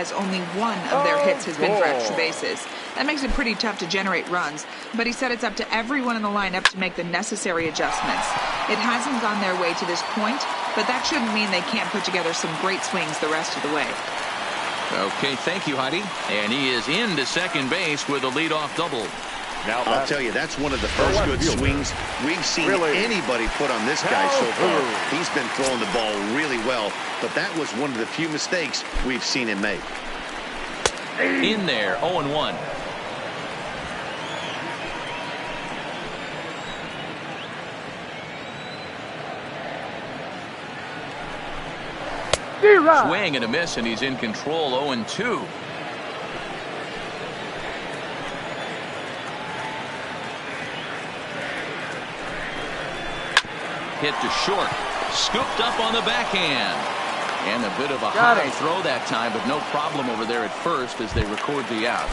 as only one of their hits has been for extra bases. That makes it pretty tough to generate runs, but he said it's up to everyone in the lineup to make the necessary adjustments. It hasn't gone their way to this point, but that shouldn't mean they can't put together some great swings the rest of the way. Okay, thank you, Heidi. And he is into second base with a leadoff double. Now I'll tell you, that's one of the first good swings we've seen anybody put on this guy so far. He's been throwing the ball really well, but that was one of the few mistakes we've seen him make. In there, 0-1. Swing and a miss, and he's in control, 0-2. Hit to short. Scooped up on the backhand. And a bit of a high throw that time, but no problem over there at first as they record the out.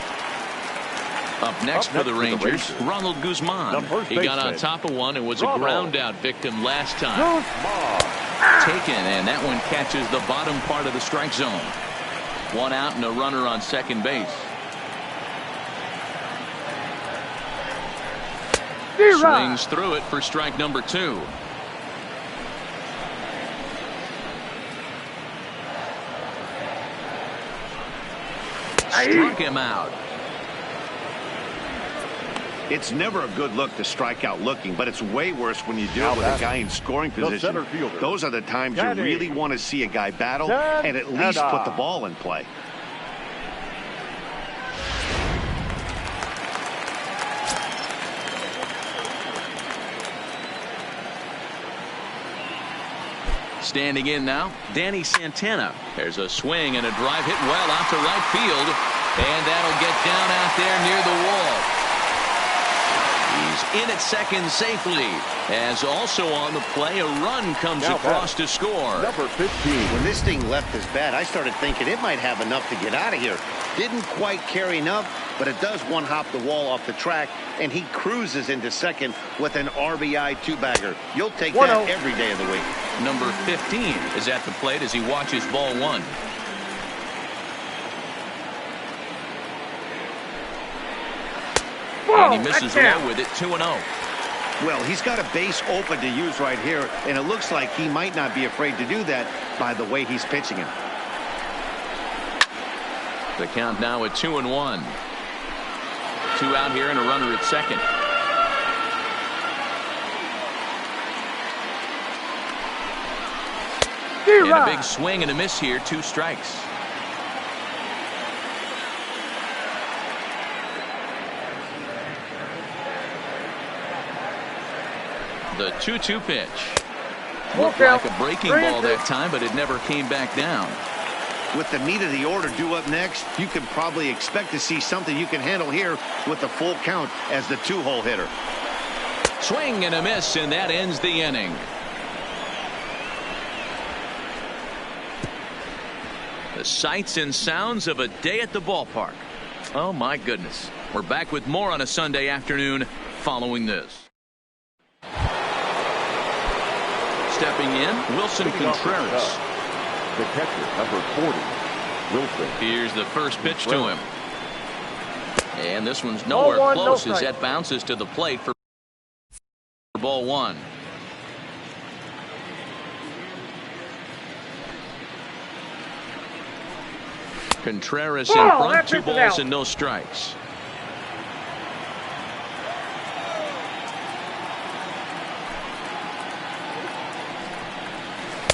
Up next for the Rangers, Ronald Guzman. He got on top of one and was a ground out victim last time. Taken, and that one catches the bottom part of the strike zone. One out and a runner on second base. Swings through it for strike number 2. Struck him out. It's never a good look to strike out looking, but it's way worse when you do it with a guy in scoring position. Those are the times you really want to see a guy battle and at least put the ball in play. Standing in now, Danny Santana. There's a swing and a drive hit well out to right field, and that'll get down out there near the wall. He's in at second safely, as also on the play a run comes across to score. Number 15. When this thing left his bat, I started thinking it might have enough to get out of here. Didn't quite carry enough, but it does one hop the wall off the track, and he cruises into second with an RBI two-bagger. You'll take that every day of the week. Number 15 is at the plate as he watches ball 1. And he misses low with it, 2-0. Well, he's got a base open to use right here, and it looks like he might not be afraid to do that by the way he's pitching it. The count now at 2-1. 2 out here and a runner at second. And a big swing and a miss here, 2 strikes. The 2-2 pitch. Looked like a breaking ball that time, but it never came back down. With the meat of the order due up next, you can probably expect to see something you can handle here with the full count as the 2-hole hitter. Swing and a miss, and that ends the inning. The sights and sounds of a day at the ballpark. Oh, my goodness. We're back with more on a Sunday afternoon following this. Stepping in, Wilson Contreras. The catcher, number 40, Wilson. Here's the first pitch to him. And this one's nowhere close as that bounces to the plate for ball 1. Contreras in front, 2 balls and no strikes.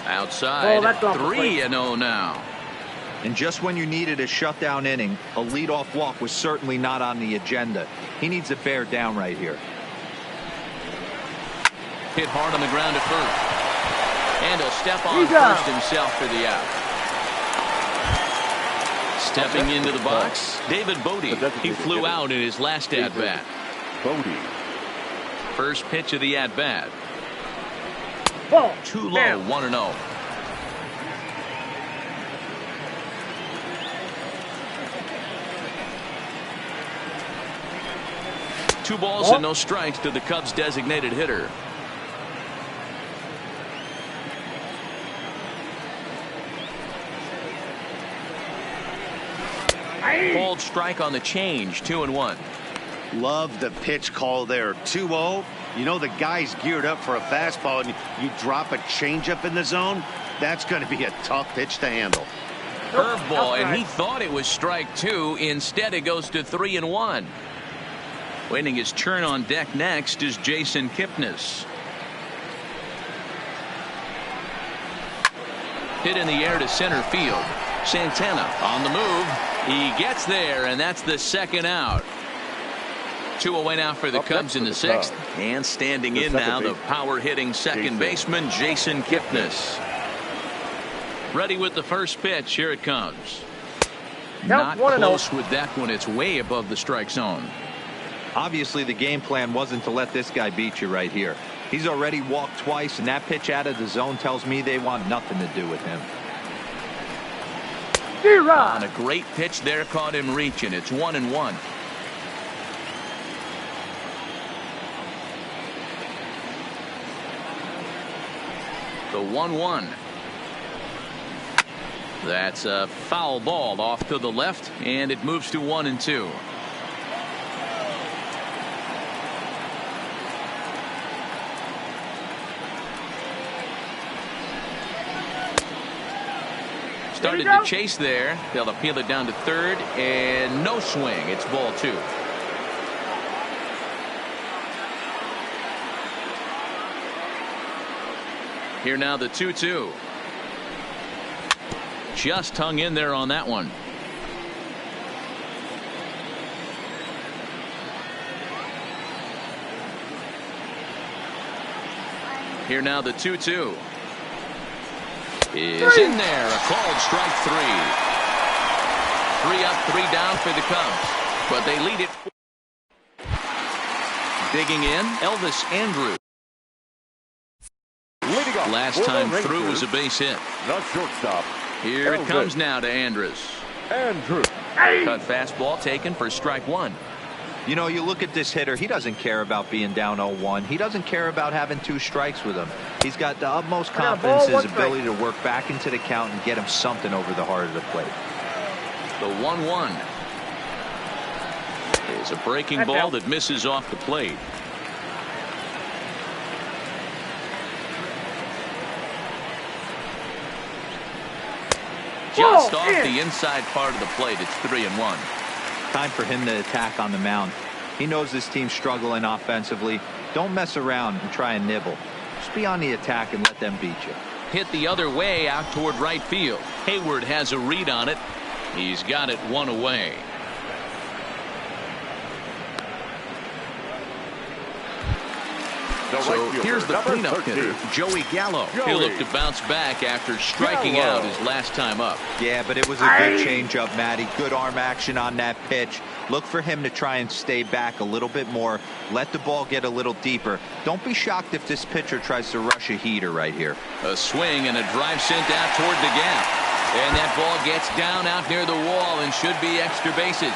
Outside, 3-0 now. And just when you needed a shutdown inning, a leadoff walk was certainly not on the agenda. He needs a bear down right here. Hit hard on the ground at first. And he'll step on first himself for the out. Stepping into the box, David Bote. He flew out in his last at-bat. First pitch of the at-bat. Too low, 1-0. Two balls and no strikes to the Cubs' designated hitter. Called strike on the change, 2-1. Love the pitch call there. 2-0. You know the guy's geared up for a fastball, and you drop a changeup in the zone. That's going to be a tough pitch to handle. Curveball, and he thought it was strike 2. Instead, it goes to 3-1. Waiting his turn on deck next is Jason Kipnis. Hit in the air to center field. Santana on the move. He gets there, and that's the second out. 2 away now for the Cubs in the 6th. And standing in now, the power-hitting second baseman, Jason Kipnis. Ready with the first pitch. Here it comes. Not close with that one. It's way above the strike zone. Obviously, the game plan wasn't to let this guy beat you right here. He's already walked twice, and that pitch out of the zone tells me they want nothing to do with him. On a great pitch there, caught him reaching. It's 1-1. The 1-1. That's a foul ball off to the left, and it moves to 1-2. Started to chase there. They'll appeal it down to third, and no swing. It's ball 2. Here now the 2-2. Just hung in there on that one. Here now the 2-2. Is in there. A called strike 3. 3 up, 3 down for the Cubs. But they lead it. Digging in, Elvis Andrus. Last time through was a base hit. The shortstop. Here it comes now to Andrus. Cut fastball taken for strike 1. You know, you look at this hitter, he doesn't care about being down 0-1. He doesn't care about having 2 strikes with him. He's got the utmost confidence in his ability to work back into the count and get him something over the heart of the plate. The 1-1 is a breaking ball that misses off the plate. Just off the inside part of the plate. It's 3-1. Time for him to attack on the mound. He knows this team's struggling offensively. Don't mess around and try and nibble. Just be on the attack and let them beat you. Hit the other way out toward right field. Hayward has a read on it. He's got it 1 away. So here's the cleanup hitter, Joey Gallo. He'll look to bounce back after striking out his last time up. Yeah, but it was a good changeup, Matty. Good arm action on that pitch. Look for him to try and stay back a little bit more. Let the ball get a little deeper. Don't be shocked if this pitcher tries to rush a heater right here. A swing and a drive sent out toward the gap. And that ball gets down out near the wall and should be extra bases.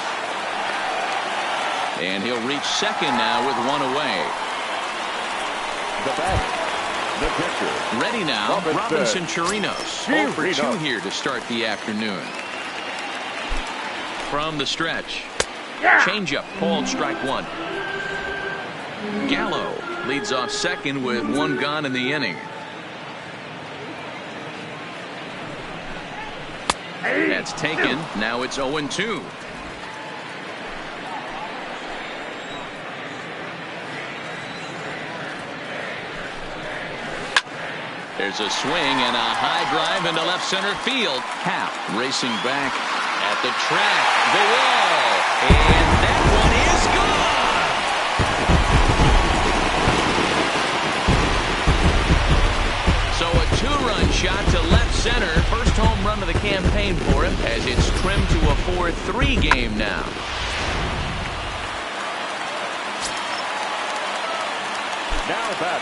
And he'll reach second now with 1 away. The batter, the pitcher. Ready now, Robinson Chirinos. 0 for 2 here to start the afternoon. From the stretch. Changeup, called strike 1. Gallo leads off second with 1 gone in the inning. That's taken. Now it's 0-2. There's a swing and a high drive into left center field. Happ racing back at the track, the wall, and that one is gone. So a 2-run shot to left center. First home run of the campaign for him as it's trimmed to a 4-3 game now.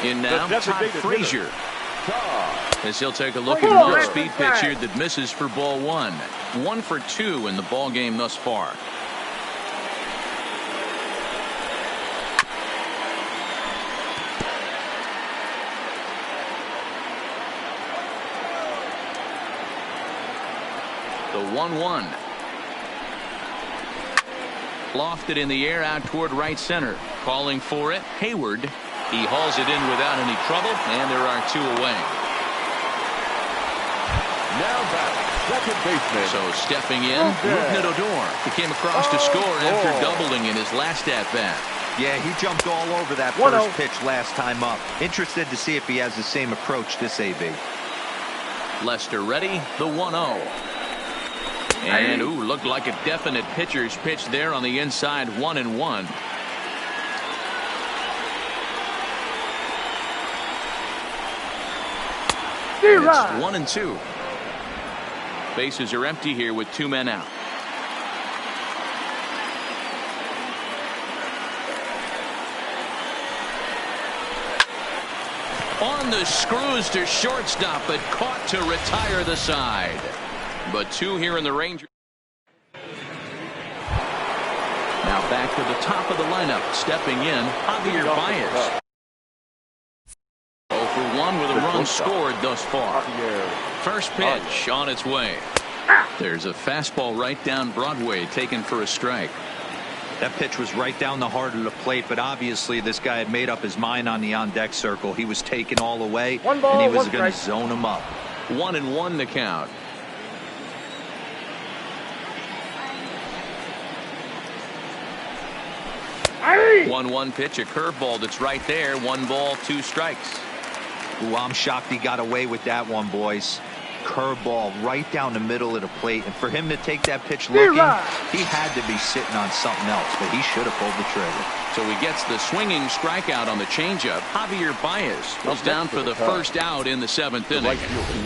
In now, Todd Frazier. As he'll take a look at another speed pitch here that misses for ball 1. 1 for 2 in the ball game thus far. The 1-1. Lofted in the air out toward right center. Calling for it, Hayward. He hauls it in without any trouble, and there are 2 away. Now back, second baseman. So stepping in, Rougned Odor. He came across to score after doubling in his last at-bat. Yeah, he jumped all over that first pitch last time up. Interested to see if he has the same approach this AB. Lester ready, the 1-0. And, looked like a definite pitcher's pitch there on the inside, 1-1. It's 1-2. Bases are empty here with 2 men out. On the screws to shortstop, but caught to retire the side. But 2 here in the Rangers. Now back to the top of the lineup. Stepping in, Javier Baez. 0 for 1 with a run scored thus far. First pitch on its way. There's a fastball right down Broadway taken for a strike. That pitch was right down the heart of the plate, but obviously this guy had made up his mind on the on-deck circle. He was taken all the way, and he was going to zone him up. 1-1 the count. Hey! 1-1 pitch, a curveball that's right there. 1 ball, 2 strikes. Ooh, I'm shocked he got away with that one, boys. Curveball right down the middle of the plate, and for him to take that pitch looking, he had to be sitting on something else, but he should have pulled the trigger. So he gets the swinging strikeout on the changeup. Javier Baez was down for the first out in the 7th inning.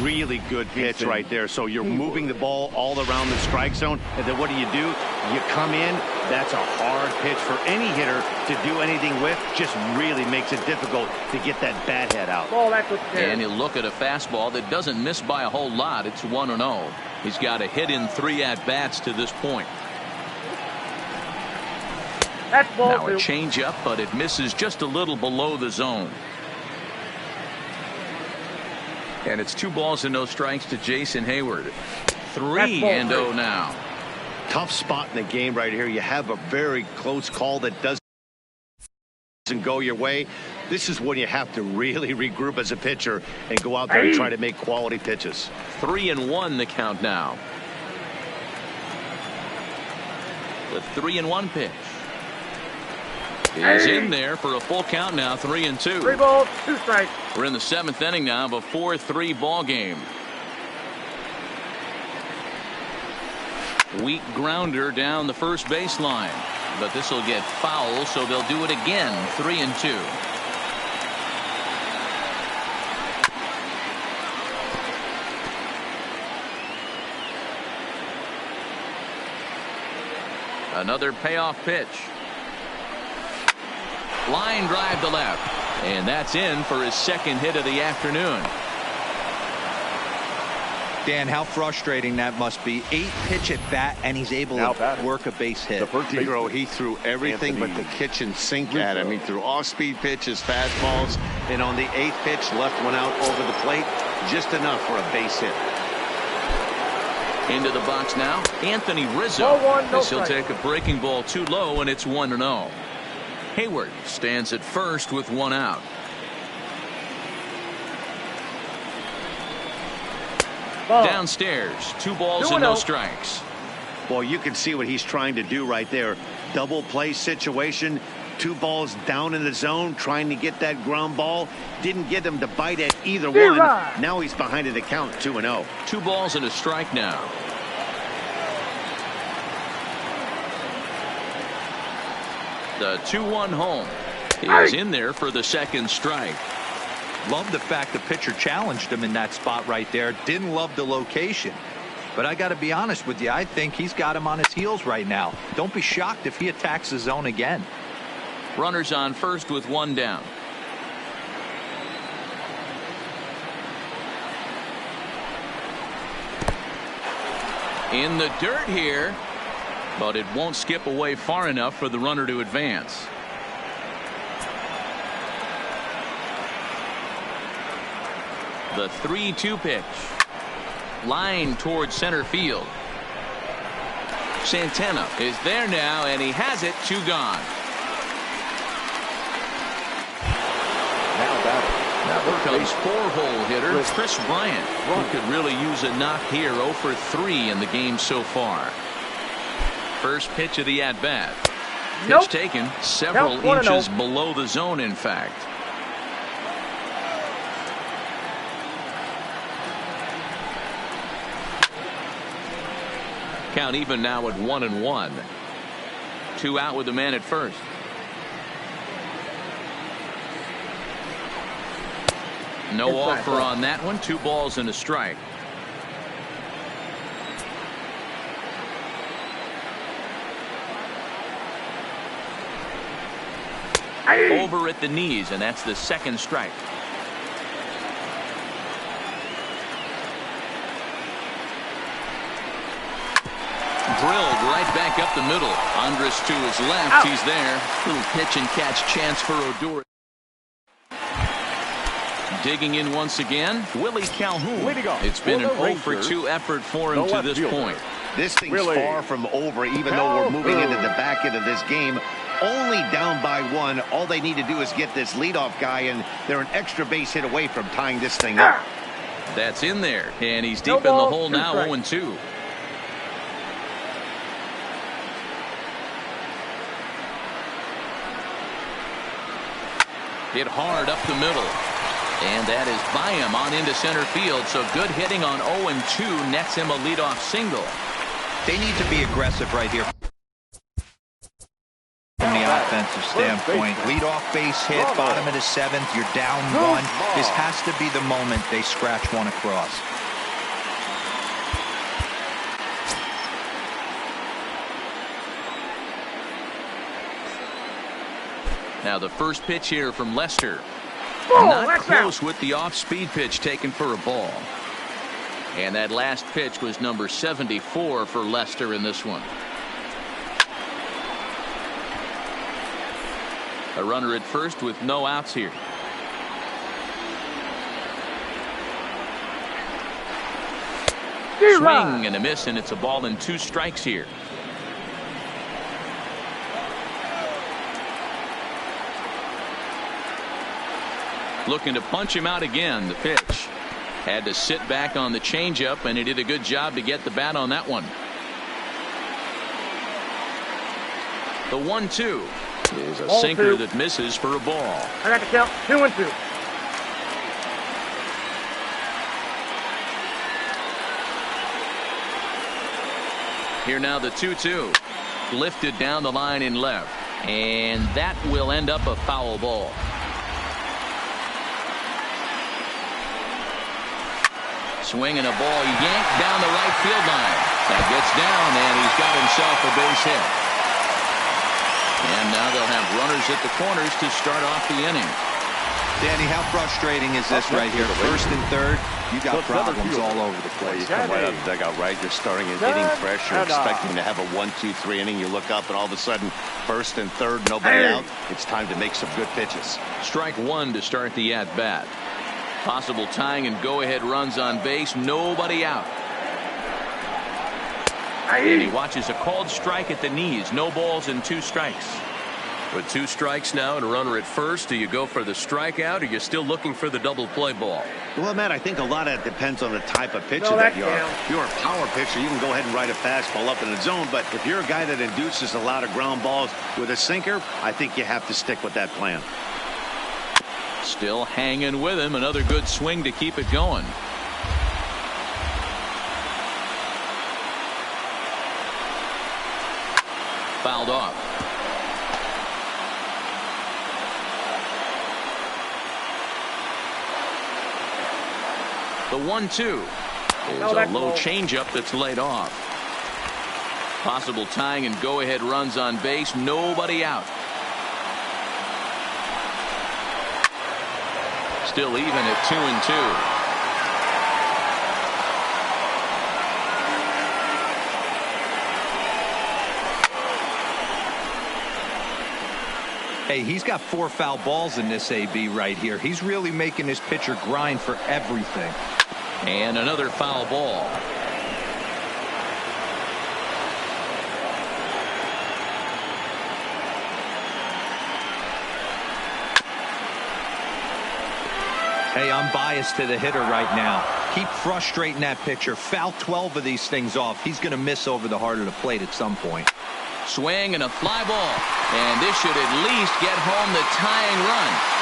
Really good pitch right there. So you're moving the ball all around the strike zone, and then what do? You come in. That's a hard pitch for any hitter to do anything with. Just really makes it difficult to get that bat head out. And he'll look at a fastball that doesn't miss by a whole lot. It's 1-0. He's got a hit in 3 at-bats to this point. Now a changeup, but it misses just a little below the zone. And it's 2 balls and no strikes to Jason Hayward. 3-0 now. Tough spot in the game right here. You have a very close call that doesn't go your way. This is when you have to really regroup as a pitcher and go out there and try to make quality pitches. 3-1 the count now. The 3-1 pitch is in there for a full count now. 3-2. 3 balls, 2 strikes. We're in the 7th inning now of a 4-3 ball game. Weak grounder down the first baseline, but this will get foul, so they'll do it again. 3-2. Another payoff pitch. Line drive to left, and that's in for his 2nd hit of the afternoon. Dan, how frustrating that must be. 8 pitch at bat, and he's able to work a base hit. He threw everything but the kitchen sink at him. He threw off-speed pitches, fastballs, and on the 8th pitch, left one out over the plate, just enough for a base hit. Into the box now, Anthony Rizzo. This will take a breaking ball too low, and it's 1-0. Hayward stands at first with 1 out. Downstairs, 2 balls and no strikes. Boy, you can see what he's trying to do right there. Double play situation. 2 balls down in the zone, trying to get that ground ball. Didn't get him to bite at either one. Now he's behind at the count, 2-0. 2 balls and a strike now. The 2-1 home is in there for the 2nd strike. Love the fact the pitcher challenged him in that spot right there. Didn't love the location. But I got to be honest with you, I think he's got him on his heels right now. Don't be shocked if he attacks the zone again. Runners on first with 1 down. In the dirt here, but it won't skip away far enough for the runner to advance. The 3-2 pitch. Line towards center field. Santana is there now, and he has it. 2 gone. Now batting. Here comes 4-hole hitter Chris Bryant, who could really use a knock here. 0 for 3 in the game so far. First pitch of the at-bat. Pitch taken several inches below the zone, in fact. Count even now at 1-1. 2 out with the man at first. No offer on that one. 2 balls and a strike. Over at the knees, and that's the 2nd strike. Drilled right back up the middle. Andrus to his left. Out. He's there. Little pitch and catch chance for Odor. Digging in once again, Willie Calhoun. It's been an 0 for 2 effort for him to this point. This thing's far from over, even though we're moving into the back end of this game. Only down by 1. All they need to do is get this leadoff guy, and they're an extra base hit away from tying this thing up. That's in there, and he's deep in the hole now. 0-2. Hit hard up the middle. And that is by him on into center field. So good hitting on 0-2 nets him a leadoff single. They need to be aggressive right here from the offensive standpoint. Leadoff base hit, bottom of the 7th. You're down 1. This has to be the moment they scratch one across. Now the first pitch here from Lester. Oh, Not close with the off-speed pitch taken for a ball. And that last pitch was number 74 for Lester in this one. A runner at first with no outs here. Swing and a miss, and it's a ball and 2 strikes here. Looking to punch him out again. The pitch had to sit back on the changeup, and he did a good job to get the bat on that one. The 1-2 is a sinker that misses for a ball. I got the count. 2-2. Here now the 2-2. Lifted down the line in left, and that will end up a foul ball. Swinging a ball yanked down the right field line. That gets down, and he's got himself a base hit. And now they'll have runners at the corners to start off the inning. Danny, how frustrating is this right here? 1st and 3rd, you got problems all over the place. You come right out of the dugout, right? You're starting an inning fresh. You're expecting to have a 1-2-3 inning. You look up, and all of a sudden, 1st and 3rd, nobody out. It's time to make some good pitches. Strike 1 to start the at-bat. Possible tying and go-ahead runs on base. Nobody out. And he watches a called strike at the knees. No balls and 2 strikes. With 2 strikes now and a runner at first, do you go for the strikeout, or are you still looking for the double play ball? Well, Matt, I think a lot of it depends on the type of pitcher that you are. If you're a power pitcher, you can go ahead and ride a fastball up in the zone. But if you're a guy that induces a lot of ground balls with a sinker, I think you have to stick with that plan. Still hanging with him. Another good swing to keep it going. Fouled off. The 1-2 is a low changeup that's laid off. Possible tying and go-ahead runs on base. Nobody out. Still even at 2-2. Hey, he's got 4 foul balls in this AB right here. He's really making his pitcher grind for everything. And another foul ball. Hey, I'm biased to the hitter right now. Keep frustrating that pitcher. Foul 12 of these things off. He's going to miss over the heart of the plate at some point. Swing and a fly ball. And this should at least get home the tying run.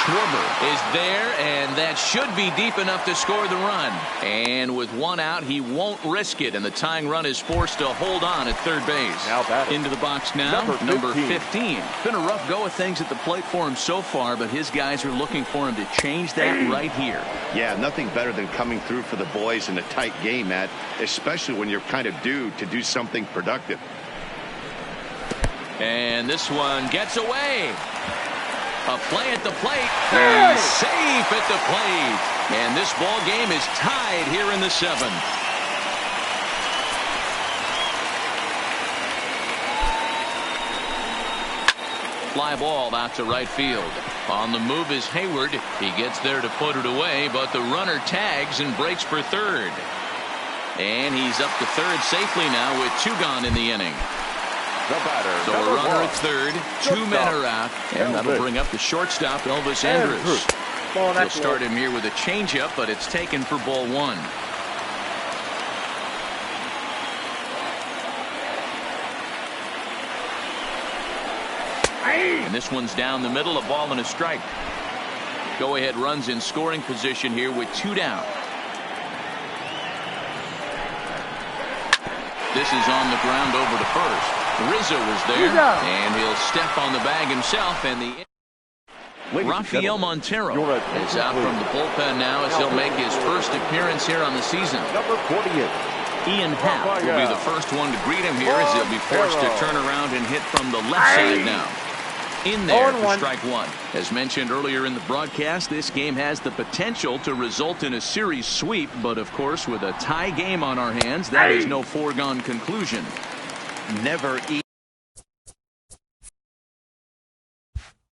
Schwarber is there, and that should be deep enough to score the run. And with one out, he won't risk it, and the tying run is forced to hold on at third base. Now batting. Into the box now, number 15. Been a rough go of things at the plate for him so far, but his guys are looking for him to change that right here. Yeah, nothing better than coming through for the boys in a tight game, Matt, especially when you're kind of due to do something productive. And this one gets away. A play at the plate. He's safe at the plate. And this ball game is tied here in the 7th. Fly ball out to right field. On the move is Hayward. He gets there to put it away, but the runner tags and breaks for third. And he's up to third safely now with 2 gone in the inning. The batter, So a runner at third, 2 men are out, and that'll bring up the shortstop, Elvis Andrus. He'll start him here with a changeup, but it's taken for ball 1. And this one's down the middle, a ball and a strike. Go ahead runs in scoring position here with 2 down. This is on the ground over to first. Rizzo is there, and he'll step on the bag himself, and the Rafael Montero is out from the bullpen now as he'll make his first appearance here on the season. Number 48. Ian Happ will be the first one to greet him here as he'll be forced to turn around and hit from the left side now. In there for strike 1. As mentioned earlier in the broadcast, this game has the potential to result in a series sweep, but of course with a tie game on our hands, that is no foregone conclusion. Never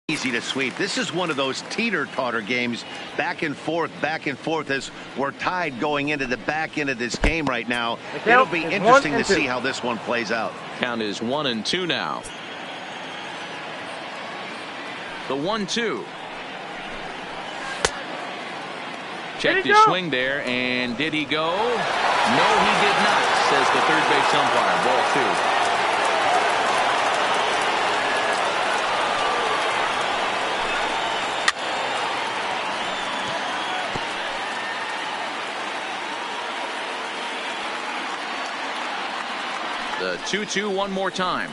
easy to sweep. This is one of those teeter-totter games, back and forth as we're tied going into the back end of this game right now. It'll be interesting to see how this one plays out. Count is 1-2 now. The 1-2. Checked his swing there, and did he go? No, he did not, says the third base umpire. Ball 2. The 2-2 one more time.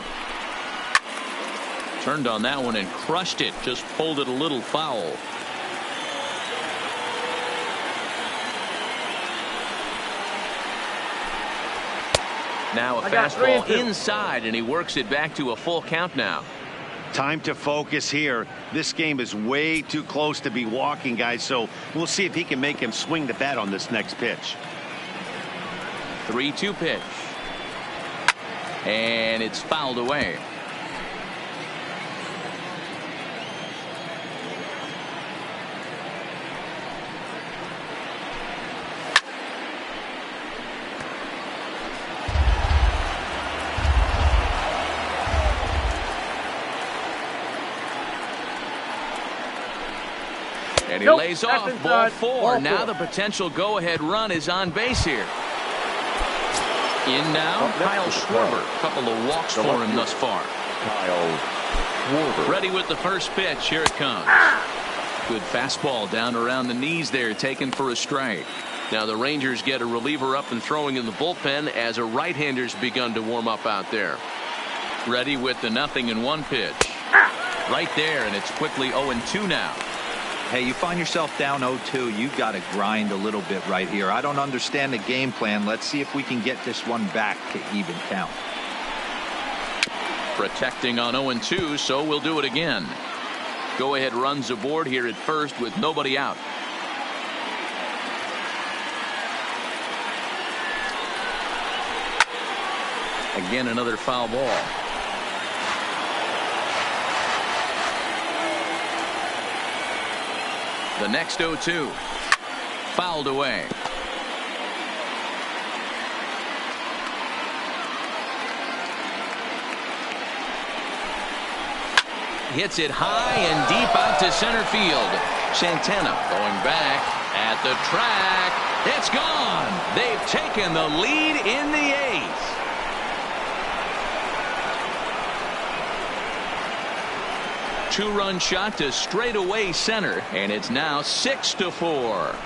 Turned on that one and crushed it. Just pulled it a little foul. Now a fastball inside, and he works it back to a full count now. Time to focus here. This game is way too close to be walking, guys, so we'll see if he can make him swing the bat on this next pitch. 3-2 pitch. And it's fouled away. And he lays off ball 4. Now the potential go-ahead run is on base here. In now, Kyle Schwarber. Couple of walks for him thus far. Kyle Schwarber. Ready with the first pitch. Here it comes. Good fastball down around the knees there, taken for a strike. Now the Rangers get a reliever up and throwing in the bullpen as a right-hander's begun to warm up out there. Ready with the 0-1 pitch. Right there, and it's quickly 0-2 now. Hey, you find yourself down 0-2, you got to grind a little bit right here. I don't understand the game plan. Let's see if we can get this one back to even count. Protecting on 0-2, so we'll do it again. Go ahead runs aboard here at first with nobody out. Again, another foul ball. The next 0-2. Fouled away. Hits it high and deep out to center field. Santana going back at the track. It's gone. They've taken the lead in the 8th. Two-run shot to straightaway center, and it's now 6-4.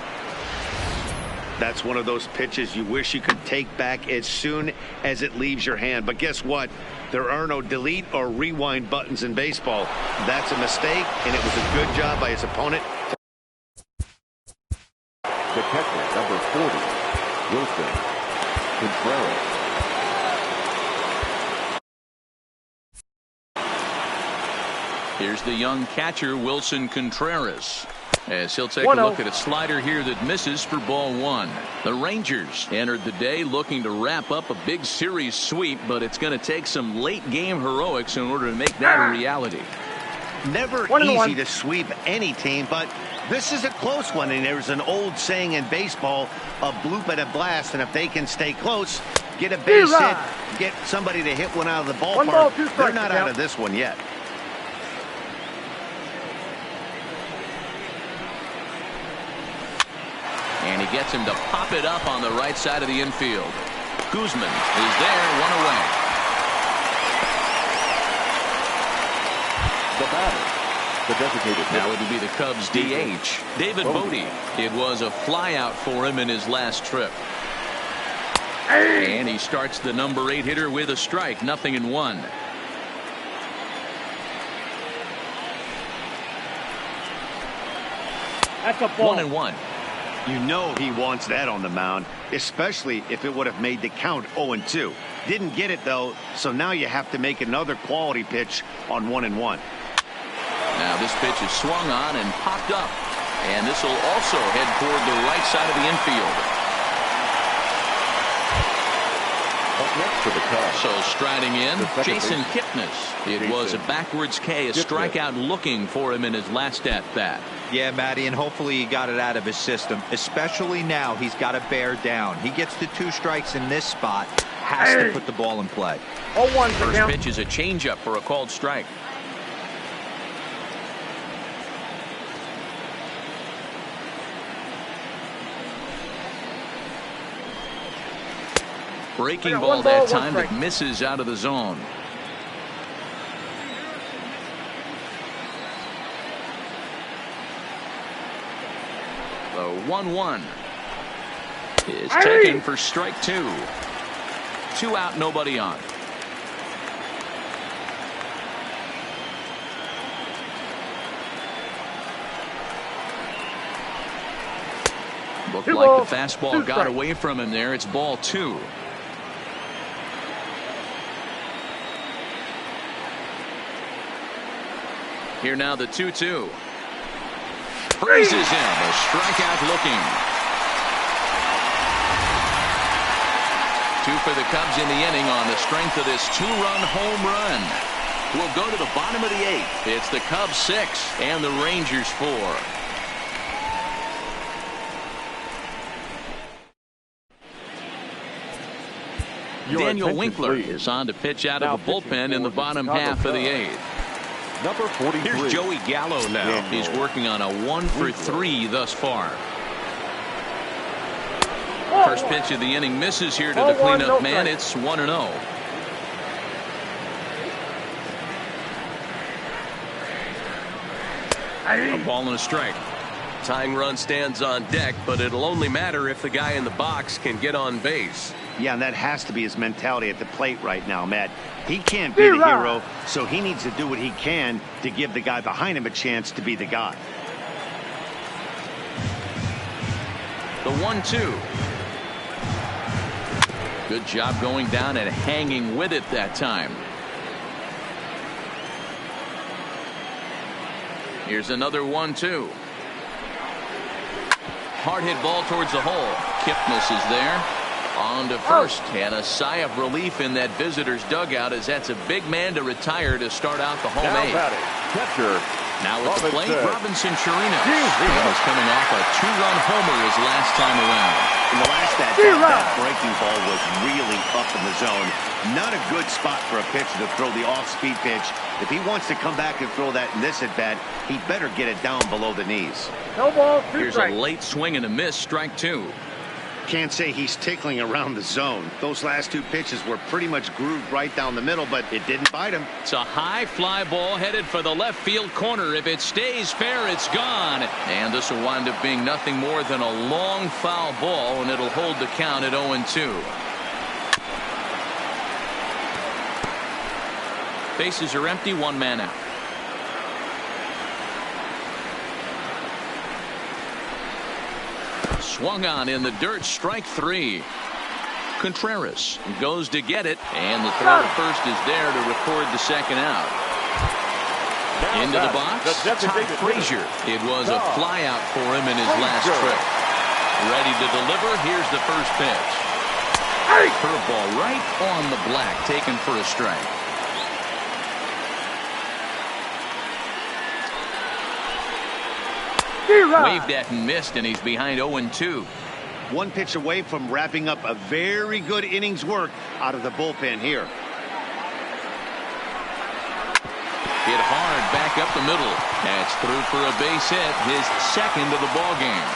That's one of those pitches you wish you could take back as soon as it leaves your hand. But guess what? There are no delete or rewind buttons in baseball. That's a mistake, and it was a good job by his opponent. The catcher, number 40, Wilson Contreras. Here's the young catcher, Wilson Contreras, as he'll take a look at a slider here that misses for ball 1. The Rangers entered the day looking to wrap up a big series sweep, but it's going to take some late game heroics in order to make that a reality. Never easy to sweep any team, but this is a close one, and there's an old saying in baseball, a bloop and a blast, and if they can stay close, get a base hit, get somebody to hit one out of the ballpark, they're not out of this one yet. And he gets him to pop it up on the right side of the infield. Guzman is there, 1 away. The batter, the designated hitter. Now it will be the Cubs DH, David Bodie. It was a flyout for him in his last trip. And he starts the number 8 hitter with a strike, 0-1. That's a ball. 1-1. You know he wants that on the mound, especially if it would have made the count 0-2. Didn't get it, though, so now you have to make another quality pitch on 1-1. Now this pitch is swung on and popped up, and this will also head toward the right side of the infield. Up next for the Cubs. So striding in, Jason baseman. Kipnis. It was a backwards K, a strikeout looking for him in his last at-bat. Yeah, Matty, and hopefully he got it out of his system, especially now he's got to bear down. He gets the 2 strikes in this spot, has to put the ball in play. 0-1 First pitch is a changeup for a called strike. Breaking ball that time that misses out of the zone. The 1-1 is taken for strike 2. 2 out, nobody on. Looked like the fastball got away from him there. It's ball 2. Here now the 2-2. Freezes him. A strikeout looking. 2 for the Cubs in the inning on the strength of this 2-run home run. We'll go to the bottom of the 8th. It's the Cubs 6 and the Rangers 4. Daniel Winkler is on to pitch out of the bullpen in the bottom half of the 8th. Number 43. Here's Joey Gallo now. He's working on a 1-for-3 thus far. First pitch of the inning misses here to the cleanup man. It's 1-0. A ball and a strike. Tying run stands on deck, but it'll only matter if the guy in the box can get on base. Yeah, and that has to be his mentality at the plate right now, Matt. He can't be the hero, so he needs to do what he can to give the guy behind him a chance to be the guy. The 1-2. Good job going down and hanging with it that time. Here's another 1-2. Hard hit ball towards the hole. Kipnis is there. On to first, and a sigh of relief in that visitor's dugout as that's a big man to retire to start out the home 8th. Catcher Now at the plate, Robinson Chirinos. He was coming off a 2-run homer his last time around. In the last that breaking ball was really up in the zone. Not a good spot for a pitcher to throw the off-speed pitch. If he wants to come back and throw that in this at-bat, he better get it down below the knees. No ball, 2 Here's strikes. a late swing and a miss, strike 2. Can't say he's tickling around the zone. Those last 2 pitches were pretty much grooved right down the middle, but it didn't bite him. It's a high fly ball headed for the left field corner. If it stays fair, it's gone. And this will wind up being nothing more than a long foul ball, and it'll hold the count at 0-2. Bases are empty, 1 man out. Swung on in the dirt, strike 3. Contreras goes to get it, and the throw to first is there to record the second out. Into the box, Todd Frazier. It was a fly out for him in his last trip. Ready to deliver. Here's the first pitch. Curveball right on the black, taken for a strike. Waved at and missed, and he's behind 0-2. 1 pitch away from wrapping up a very good innings work out of the bullpen here. Hit hard back up the middle. That's through for a base hit, his second of the ball game.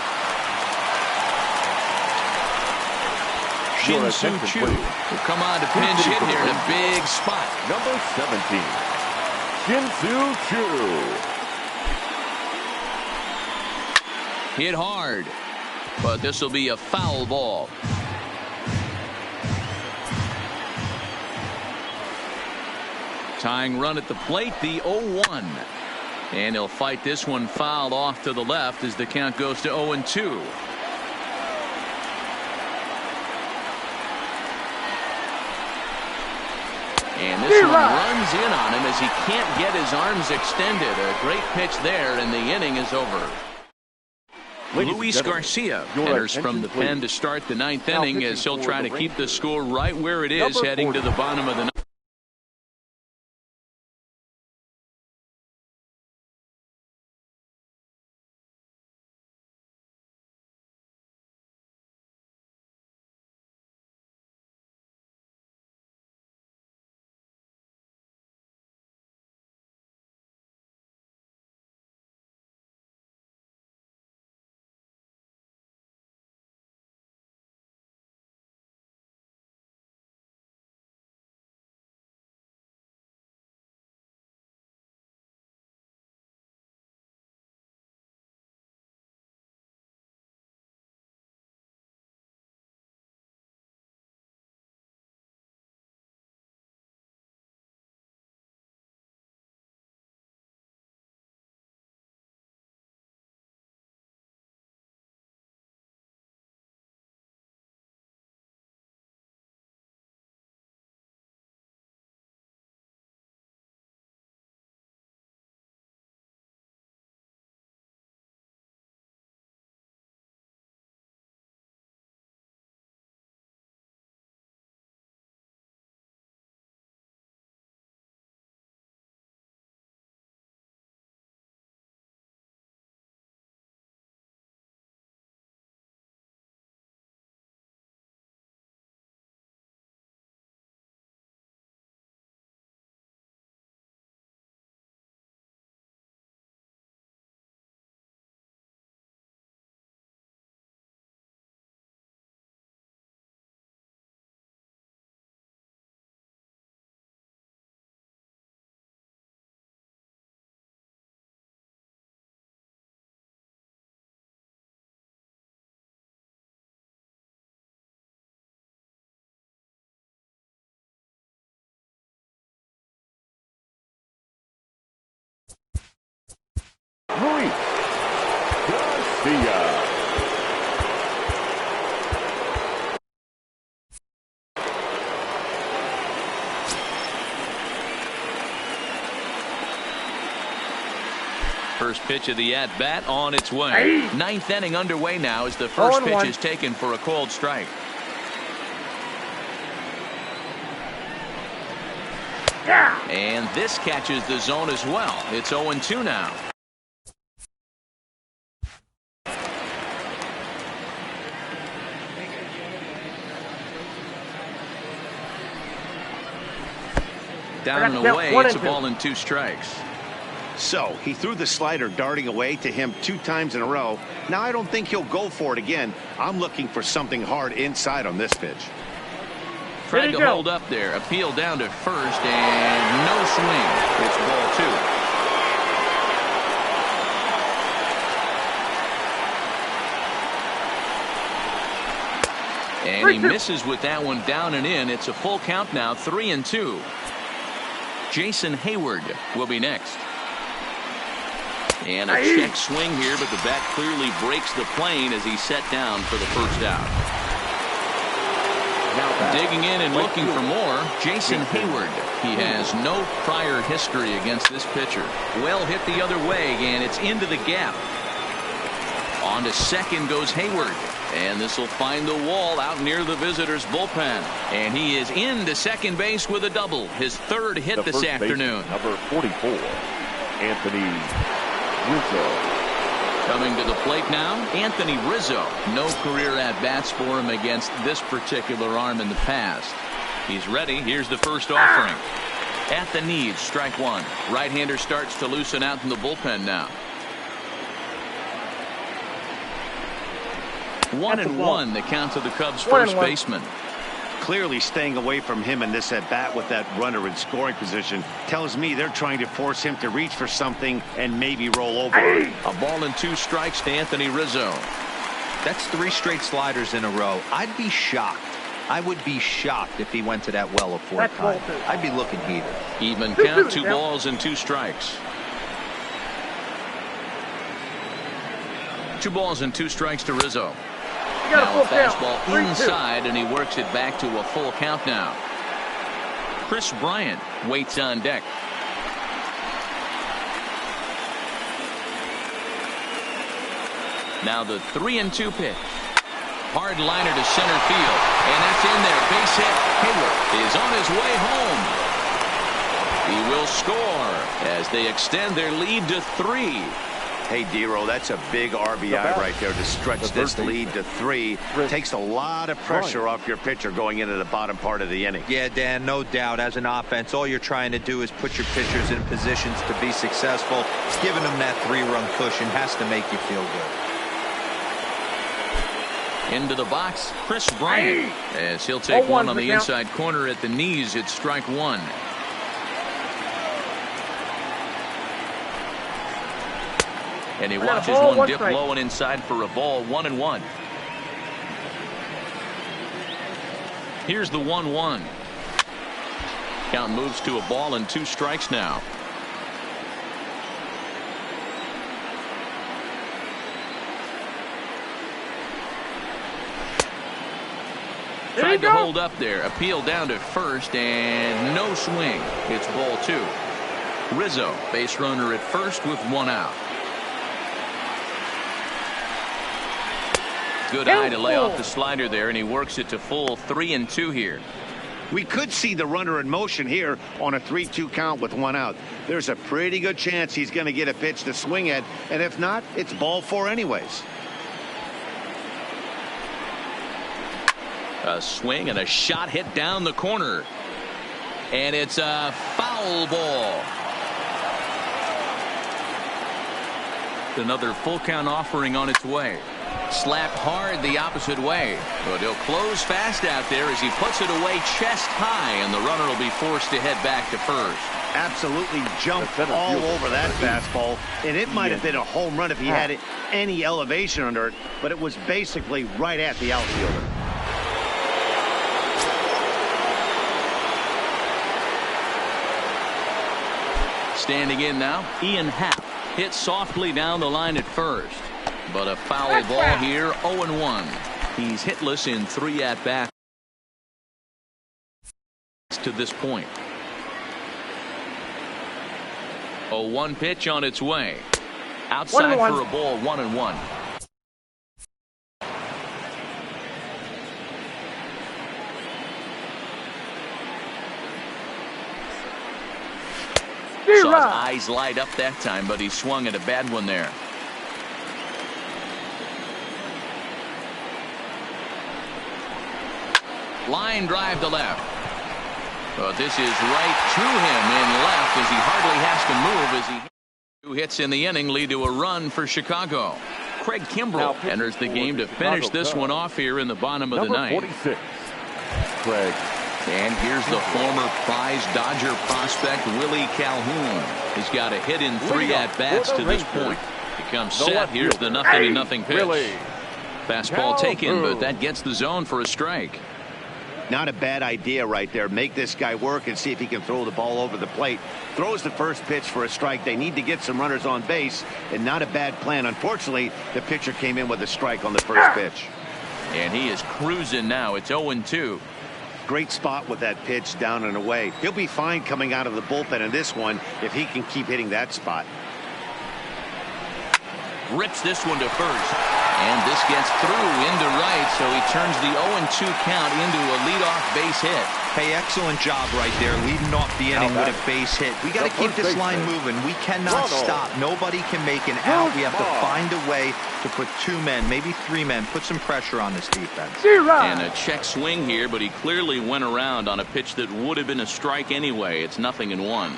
Shin-Soo Choo will come on to pinch hit here in a big spot. Number 17, Shin-Soo Choo. Hit hard, but this will be a foul ball. Tying run at the plate, the 0-1. And he'll fight this one fouled off to the left as the count goes to 0-2. And this one runs in on him as he can't get his arms extended. A great pitch there, and the inning is over. Luis Garcia enters from the pen to start the 9th inning as he'll try to keep the score right where it is heading to the bottom of the 9th. Luis Garcia. First pitch of the at-bat on its way. 9th inning underway now as the first pitch is taken for a called strike. And this catches the zone as well. It's 0-2 now. Down and away, it's a ball and 2 strikes. So he threw the slider darting away to him 2 times in a row. Now I don't think he'll go for it again. I'm looking for something hard inside on this pitch. Tried to hold up there. Appeal down to first and no swing. It's ball 2. And he misses with that one down and in. It's a full count now, 3-2. Jason Hayward will be next. And a check swing here, but the bat clearly breaks the plane as he's set down for the first out. Now digging in and looking for more, Jason Hayward. He has no prior history against this pitcher. Well hit the other way, and it's into the gap. On to second goes Hayward. And this will find the wall out near the visitors' bullpen. And he is into second base with a double. His 3rd hit this afternoon. Number 44, Anthony Rizzo. Coming to the plate now, Anthony Rizzo. No career at-bats for him against this particular arm in the past. He's ready. Here's the first offering. At the knees, strike 1. Right-hander starts to loosen out in the bullpen now. 1-1 the count to the Cubs' first baseman. Clearly staying away from him in this at bat with that runner in scoring position tells me they're trying to force him to reach for something and maybe roll over. A ball and 2 strikes to Anthony Rizzo. That's 3 straight sliders in a row. I'd be shocked. I would be shocked if he went to that well a 4th time. I'd be looking heated. Even count, 2 balls and 2 strikes. 2 balls and 2 strikes to Rizzo. Now a fastball inside, and he works it back to a full count now. Chris Bryant waits on deck. Now the 3-2 pitch. Hard liner to center field, and that's in there. Base hit. Hayward is on his way home. He will score as they extend their lead to 3. Hey, Dero, that's a big RBI right there to stretch this lead to 3. Takes a lot of pressure off your pitcher going into the bottom part of the inning. Yeah, Dan, no doubt. As an offense, all you're trying to do is put your pitchers in positions to be successful. Giving them that 3-run cushion has to make you feel good. Into the box, Chris Bryant, as he'll take one on the inside corner at the knees. It's strike 1. And he watches one dip low and inside for a ball. 1-1. Here's the 1-1. Count moves to a ball and 2 strikes now. Tried to hold up there. Appeal down to first and no swing. It's ball 2. Rizzo, base runner at first with 1 out. Good eye to lay off the slider there, and he works it to full 3-2 here. We could see the runner in motion here on a 3-2 count with 1 out. There's a pretty good chance he's going to get a pitch to swing at, and if not, it's ball 4 anyways. A swing and a shot hit down the corner, and it's a foul ball. Another full count offering on its way. Slapped hard the opposite way, but he'll close fast out there as he puts it away chest high, and the runner will be forced to head back to first. Absolutely jumped all over that fastball, and it might have been a home run if he had any elevation under it, but it was basically right at the outfielder. Standing in now, Ian Happ hit softly down the line at first. But a foul ball here, 0-1. He's hitless in 3 at-bats to this point. A 1 pitch on its way. Outside for a ball, 1-1. Saw his eyes light up that time, but he swung at a bad one there. Line drive to left. This is right to him in left as he hardly has to move as he 2 hits in the inning lead to a run for Chicago. Craig Kimbrel enters the game to finish this one off here in the bottom of the ninth. 46, Craig. And here's the former prize Dodger prospect Willie Calhoun. He's got a hit in 3 at-bats to this point. He comes set. Here's the 0-0 pitch. Fastball taken, but that gets the zone for a strike. Not a bad idea right there. Make this guy work and see if he can throw the ball over the plate. Throws the first pitch for a strike. They need to get some runners on base, and not a bad plan. Unfortunately, the pitcher came in with a strike on the first pitch. And he is cruising now. It's 0-2. Great spot with that pitch down and away. He'll be fine coming out of the bullpen in this one if he can keep hitting that spot. Rips this one to first. And this gets through into right, so he turns the 0-2 count into a leadoff base hit. Hey, excellent job right there, leading off the inning with a base hit. We got to keep this line moving. We cannot stop. Nobody can make an out. We have to find a way to put 2 men, maybe 3 men, put some pressure on this defense. And a check swing here, but he clearly went around on a pitch that would have been a strike anyway. It's 0-1.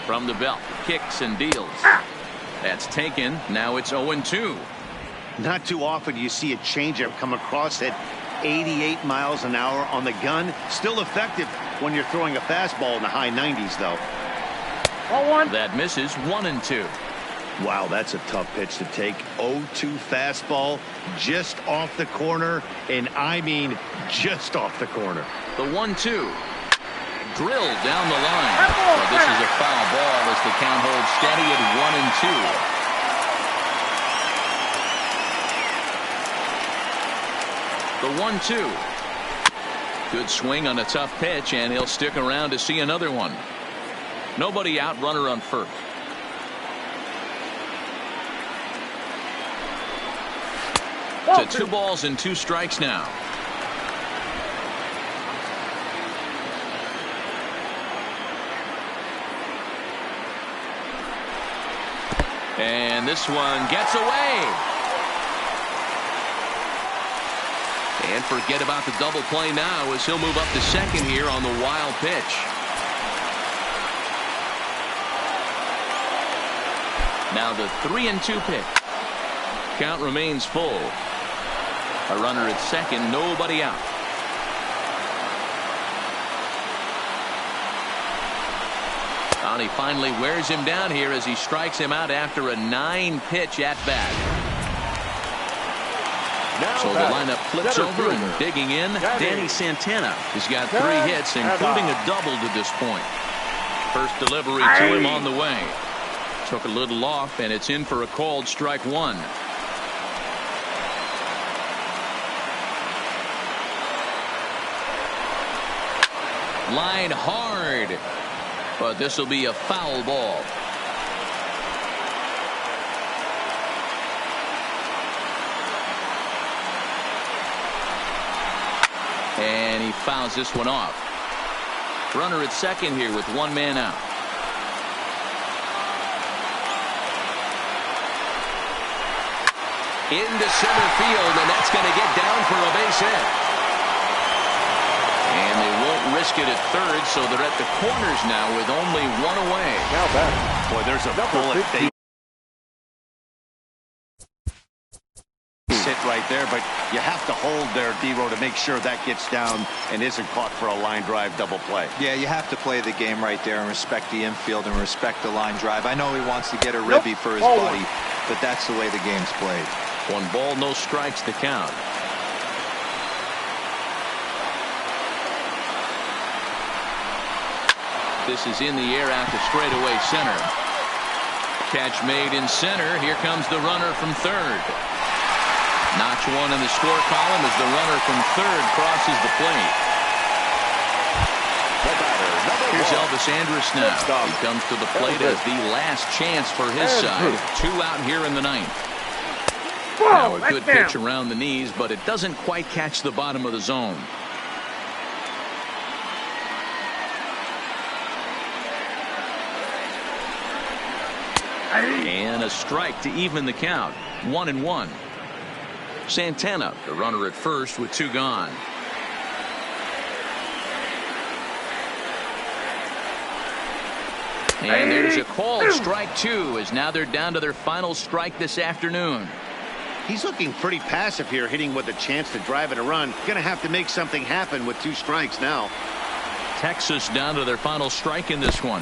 From the belt, kicks and deals. That's taken. Now it's 0-2. Not too often you see a changeup come across at 88 miles an hour on the gun. Still effective when you're throwing a fastball in the high 90s, though. That misses. 1-2. Wow, that's a tough pitch to take. 0-2 fastball just off the corner, and I mean just off the corner. The 1-2. Drilled down the line. Well, this is a foul ball as the count holds steady at 1-2. The 1-2. Good swing on a tough pitch, and he'll stick around to see another one. Nobody out, runner on first. To 2 balls and 2 strikes now. And this one gets away. And forget about the double play now as he'll move up to second here on the wild pitch. Now the 3-2 pitch. Count remains full. A runner at second, nobody out. And he finally wears him down here as he strikes him out after a 9-pitch at bat. So the lineup flips over and digging in. Danny Santana has got 3 hits, including a double to this point. First delivery to him on the way. Took a little off, and it's in for a called strike 1. Line hard. But this will be a foul ball. And he fouls this one off. Runner at second here with 1 man out. Into center field, and that's going to get down for a base hit. And they won't risk it at third, so they're at the corners now with only 1 away. Now back. Boy, there's a bullet. They sit right there, but you have to hold there, D-Row, to make sure that gets down and isn't caught for a line drive double play. Yeah, you have to play the game right there and respect the infield and respect the line drive. I know he wants to get a ribby for his buddy, but that's the way the game's played. 1 ball, no strikes to count. This is in the air out to straightaway center. Catch made in center. Here comes the runner from third. Notch 1 in the score column as the runner from third crosses the plate. Here's Elvis Andrus now. He comes to the plate as the last chance for his side. 2 out here in the 9th. Now a good pitch around the knees, but it doesn't quite catch the bottom of the zone. And a strike to even the count. 1-1. Santana, the runner at first with 2 gone. And there's a called strike 2, as now they're down to their final strike this afternoon. He's looking pretty passive here, hitting with a chance to drive in a run. Going to have to make something happen with 2 strikes now. Texas down to their final strike in this one.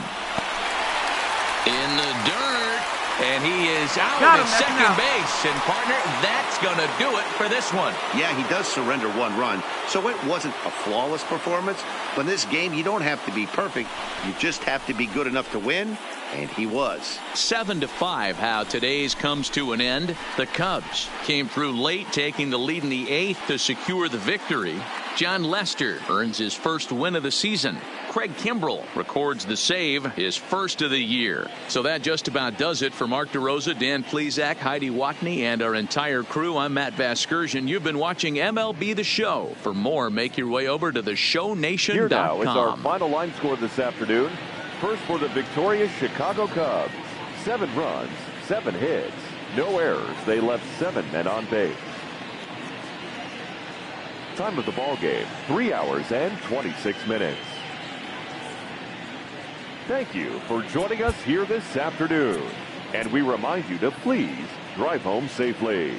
In the dirt, and he is out at second base. And partner, that's going to do it for this one. Yeah, he does surrender 1 run, so it wasn't a flawless performance. But in this game, you don't have to be perfect. You just have to be good enough to win, and he was. 7-5, how today's comes to an end. The Cubs came through late, taking the lead in the 8th to secure the victory. John Lester earns his first win of the season. Craig Kimbrell records the save, his first of the year. So that just about does it for Mark DeRosa, Dan Plesac, Heidi Watney, and our entire crew. I'm Matt Vasgersian. You've been watching MLB The Show. For more, make your way over to theshownation.com. Here now is our final line score this afternoon. First for the victorious Chicago Cubs. 7 runs, 7 hits, no errors. They left 7 men on base. Time of the ball game, 3 hours and 26 minutes. Thank you for joining us here this afternoon. And we remind you to please drive home safely.